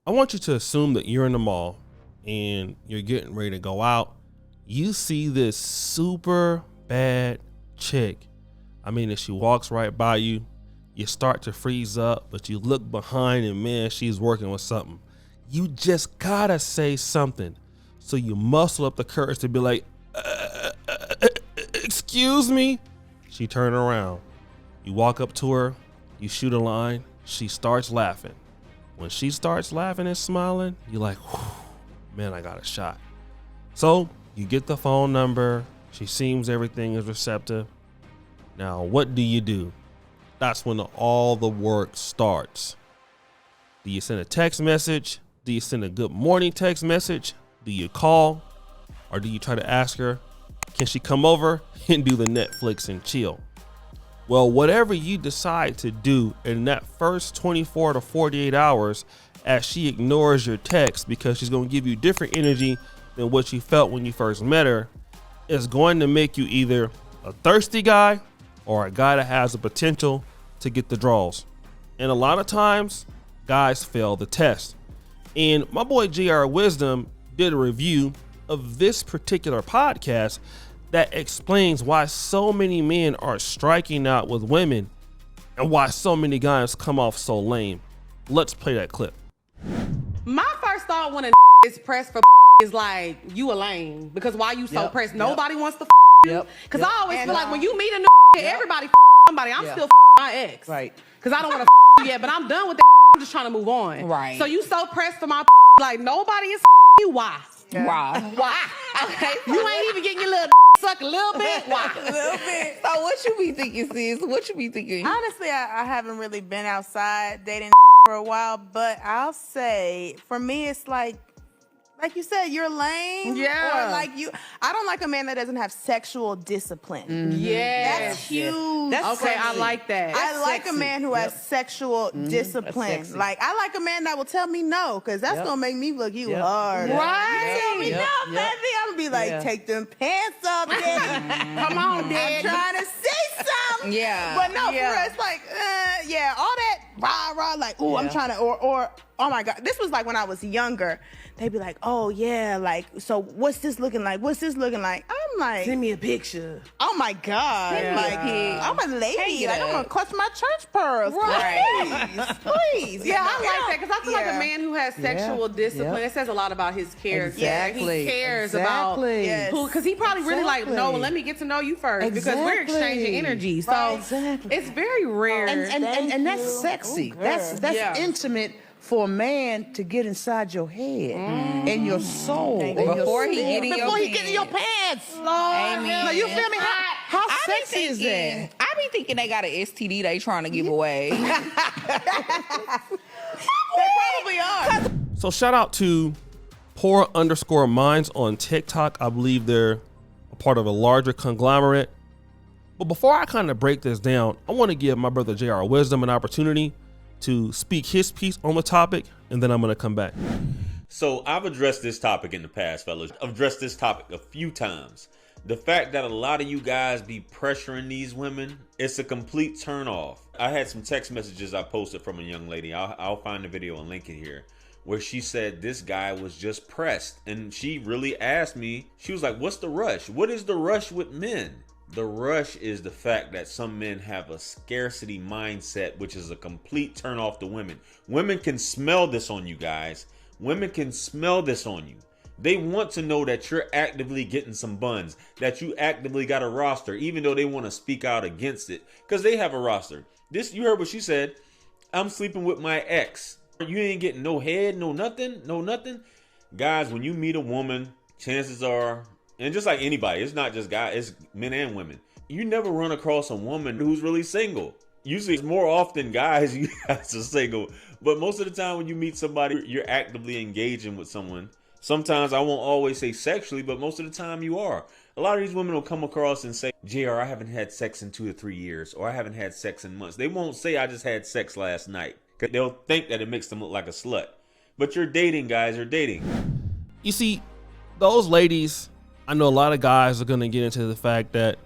I want you to assume that you're in the mall and you're getting ready to go out. You see this super bad chick. I mean, if she walks right by you, you start to freeze up, but you look behind and man, she's working with something. You just gotta say something. So you muscle up the courage to be like, excuse me. She turned around. You walk up to her, you shoot a line, she starts laughing. When she starts laughing and smiling, you're like, man, I got a shot. So you get the phone number. She seems everything is receptive. Now, what do? That's when all the work starts. Do you send a text message? Do you send a good morning text message? Do you call? Or do you try to ask her, can she come over and do the Netflix and chill? Well, whatever you decide to do in that first 24 to 48 hours, as she ignores your text because she's going to give you different energy than what you felt when you first met her, is going to make you either a thirsty guy or a guy that has the potential to get the draws. And a lot of times, guys fail the test. And my boy JR Wisdom did a review of this particular podcast that explains why so many men are striking out with women and why so many guys come off so lame. Let's play that clip. My first thought when a is pressed for is like, you a lame. Because why you so pressed? Nobody wants to you. Because I always feel like when you meet a everybody somebody, I'm still my ex. Right. Because I don't want to yet, but I'm done with that. I'm just trying to move on. Right. So you so pressed for my like nobody is you. Why? Yeah. Why? Okay. You ain't even getting your little suck a little bit. Why? A little bit. So what you be thinking, sis? What you be thinking? Honestly, I haven't really been outside dating for a while, but I'll say for me, it's like you said, you're lame. Yeah. Or like I don't like a man that doesn't have sexual discipline. Mm-hmm. Yeah. That's huge. That's okay, I sexy. like that. I like a man who has sexual discipline. That's Like, I like a man that will tell me no, because that's going to make me look you hard. Right. Tell me no, baby. I'm going to be like, take them pants off, daddy. Come on, Dad. I'm trying to say something. Yeah. But no, for real, it's like, all that rah, like, ooh, I'm trying to, or, oh my God. This was like when I was younger. They'd be like, oh yeah, like, so what's this looking like? What's this looking like? I'm like, Send me a picture. oh my God. Yeah. Like, I'm a lady. Like, I'm going to clutch my church pearls. Right. Please. Yeah, I like that because I feel like a man who has sexual discipline, it says a lot about his character. Exactly. He cares about who, because he probably really like, no, let me get to know you first because we're exchanging energy. So it's very rare. And that's sexy. That's intimate for a man to get inside your head and your soul. Before he get in your pants. Amen. Now, you feel me? How sexy is that? I be thinking they got an STD they trying to give away. They probably are. So shout out to Poor_Minds on TikTok. I believe they're a part of a larger conglomerate. But before I kind of break this down, I want to give my brother JR Wisdom an opportunity to speak his piece on the topic, and then I'm going to come back. So I've addressed this topic in the past, fellas. I've addressed this topic a few times. The fact that a lot of you guys be pressuring these women, it's a complete turn off. I had some text messages I posted from a young lady. I'll find the video and link it here, where she said this guy was just pressed. And she really asked me, she was like, what's the rush? What is the rush with men? The rush is the fact that some men have a scarcity mindset, which is a complete turn off to women. Women can smell this on you guys. Women can smell this on you. They want to know that you're actively getting some buns, that you actively got a roster, even though they want to speak out against it because they have a roster. You heard what she said. I'm sleeping with my ex. You ain't getting no head, no nothing. Guys, when you meet a woman, chances are, and just like anybody, it's not just guys, it's men and women. You never run across a woman who's really single. Usually it's more often guys you guys are single. But most of the time when you meet somebody, you're actively engaging with someone. Sometimes I won't always say sexually, but most of the time you are. A lot of these women will come across and say, JR, I haven't had sex in 2 to 3 years, or I haven't had sex in months. They won't say I just had sex last night. They'll think that it makes them look like a slut. But you're dating, guys, you're dating. You see, those ladies, I know a lot of guys are going to get into the fact that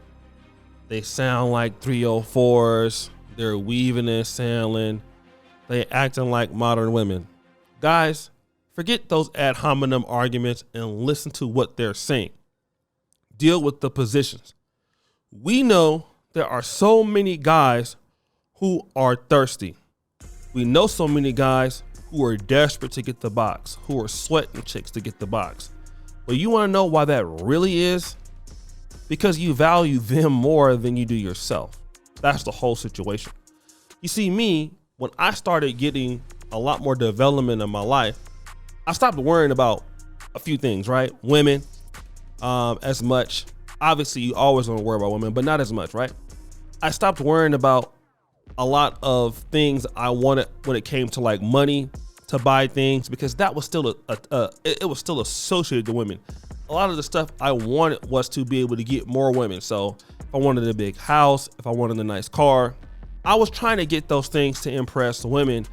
they sound like 304s, they're weaving and sailing, they acting like modern women. Guys, forget those ad hominem arguments and listen to what they're saying. Deal with the positions. We know there are so many guys who are thirsty. We know so many guys who are desperate to get the box, who are sweating chicks to get the box. But you want to know why that really is? Because you value them more than you do yourself. That's the whole situation. You see, me, when I started getting a lot more development in my life, I stopped worrying about a few things, right? Women, as much. Obviously, you always want to worry about women, but not as much, right? I stopped worrying about a lot of things I wanted when it came to like money to buy things, because that was still it was still associated to women. A lot of the stuff I wanted was to be able to get more women. So if I wanted a big house, if I wanted a nice car, I was trying to get those things to impress women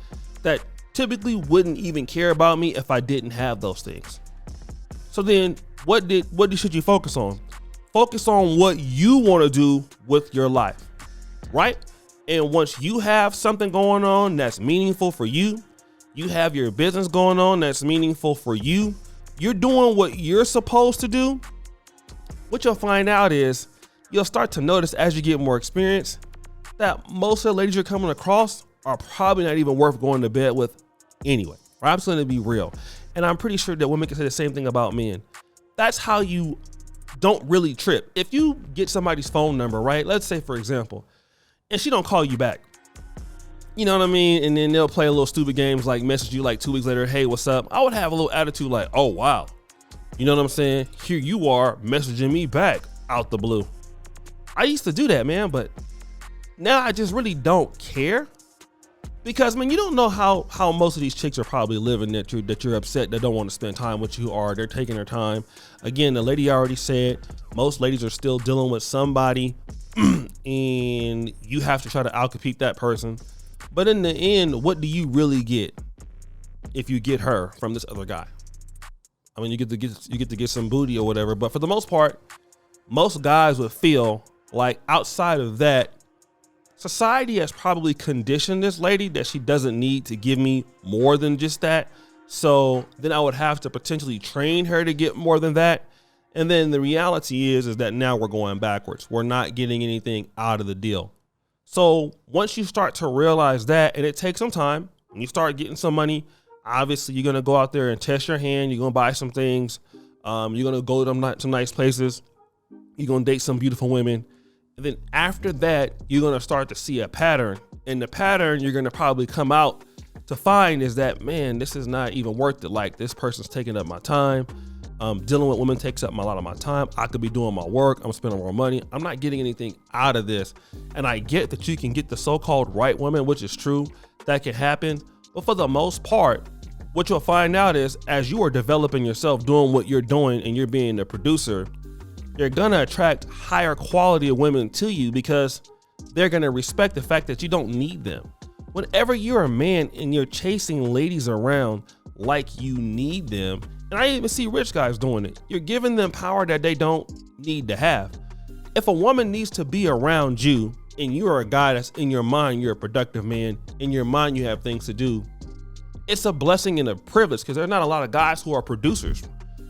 that typically wouldn't even care about me if I didn't have those things. So then what should you focus on? Focus on what you want to do with your life, right? And once you have something going on that's meaningful for you, you have your business going on that's meaningful for you, you're doing what you're supposed to do, what you'll find out is you'll start to notice as you get more experience that most of the ladies you're coming across are probably not even worth going to bed with anyway. I'm just going to be real. And I'm pretty sure that women can say the same thing about men. That's how you don't really trip. If you get somebody's phone number, right? Let's say, for example, and she don't call you back. You know what I mean? And then they'll play a little stupid games like message you like 2 weeks later, hey, what's up? I would have a little attitude like, oh, wow. You know what I'm saying? Here you are messaging me back out the blue. I used to do that, man, but now I just really don't care. Because, man, you don't know how most of these chicks are probably living that you're upset, that don't want to spend time with you, or they're taking their time. Again, the lady already said, most ladies are still dealing with somebody and you have to try to outcompete that person. But in the end, what do you really get if you get her from this other guy? I mean, you get to get some booty or whatever, but for the most part, most guys would feel like outside of that, society has probably conditioned this lady that she doesn't need to give me more than just that. So then I would have to potentially train her to get more than that. And then the reality is that now we're going backwards. We're not getting anything out of the deal. So once you start to realize that, and it takes some time, and you start getting some money, obviously you're going to go out there and test your hand. You're going to buy some things. You're going to go to some nice places. You're going to date some beautiful women. And then after that, you're going to start to see a pattern. And the pattern you're going to probably come out to find is that, man, this is not even worth it. Like, this person's taking up my time. Dealing with women takes up a lot of my time. I could be doing my work. I'm spending more money. I'm not getting anything out of this. And I get that you can get the so-called right woman, which is true. That can happen. But for the most part, what you'll find out is as you are developing yourself, doing what you're doing, and you're being the producer, you're going to attract higher quality of women to you because they're going to respect the fact that you don't need them. Whenever you're a man and you're chasing ladies around like you need them, and I even see rich guys doing it, you're giving them power that they don't need to have. If a woman needs to be around you and you're a guy that's in your mind, you're a productive man, in your mind you have things to do, it's a blessing and a privilege because there's not a lot of guys who are producers.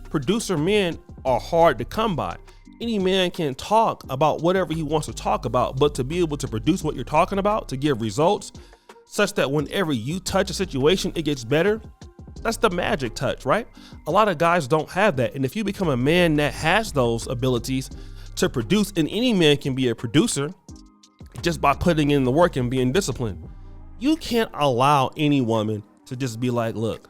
Producer men are hard to come by. Any man can talk about whatever he wants to talk about, but to be able to produce what you're talking about, to give results such that whenever you touch a situation, it gets better. That's the magic touch, right? A lot of guys don't have that. And if you become a man that has those abilities to produce, and any man can be a producer just by putting in the work and being disciplined, you can't allow any woman to just be like, look,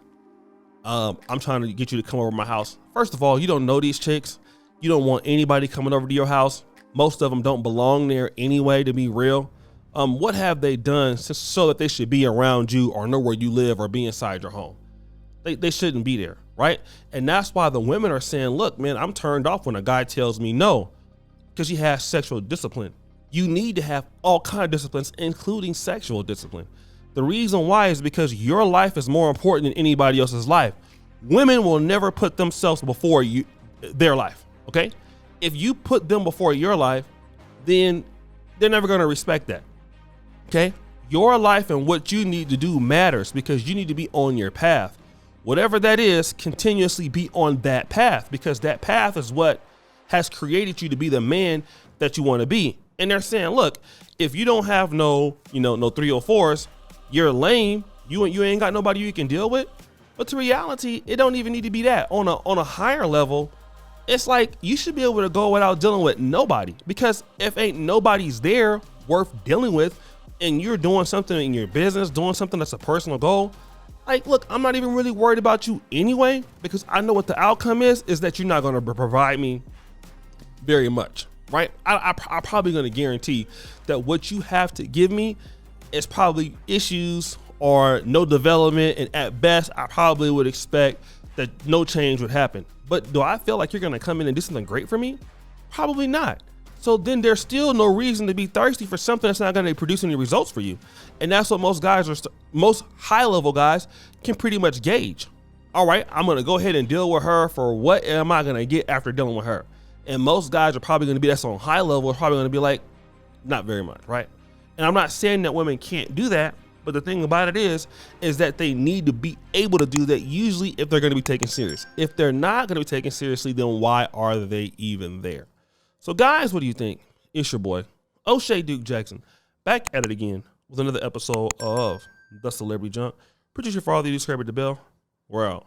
I'm trying to get you to come over to my house. First of all, you don't know these chicks. You don't want anybody coming over to your house. Most of them don't belong there anyway, to be real. What have they done so that they should be around you or know where you live or be inside your home? They shouldn't be there, right? And that's why the women are saying, look, man, I'm turned off when a guy tells me no, because he has sexual discipline. You need to have all kinds of disciplines, including sexual discipline. The reason why is because your life is more important than anybody else's life. Women will never put themselves before their life. Okay, if you put them before your life, then they're never going to respect that. Okay, your life and what you need to do matters because you need to be on your path. whatever that is, continuously be on that path, because that path is what has created you to be the man that you want to be. And they're saying, look, if you don't have no 304s, you're lame. You ain't got nobody you can deal with. But to reality, it don't even need to be that. On a higher level, it's like you should be able to go without dealing with nobody, because if ain't nobody's there worth dealing with, and you're doing something in your business, doing something that's a personal goal, like, look, I'm not even really worried about you anyway, because I know what the outcome is that you're not going to provide me very much, right? I'm probably going to guarantee that what you have to give me is probably issues or no development, and at best, I probably would expect that no change would happen. But do I feel like you're going to come in and do something great for me? Probably not. So then there's still no reason to be thirsty for something that's not going to produce any results for you. And that's what most high level guys can pretty much gauge. All right, I'm going to go ahead and deal with her for what am I going to get after dealing with her? And most guys are probably going to be, that's on high level, are probably going to be like, not very much, right? And I'm not saying that women can't do that, but the thing about it is that they need to be able to do that, usually if they're going to be taken serious. If they're not going to be taken seriously, then why are they even there? So guys, what do you think? It's your boy, O'Shea Duke Jackson, back at it again with another episode of The Celebrity Junk. Producer for all of you, subscribe to the bell. We're out.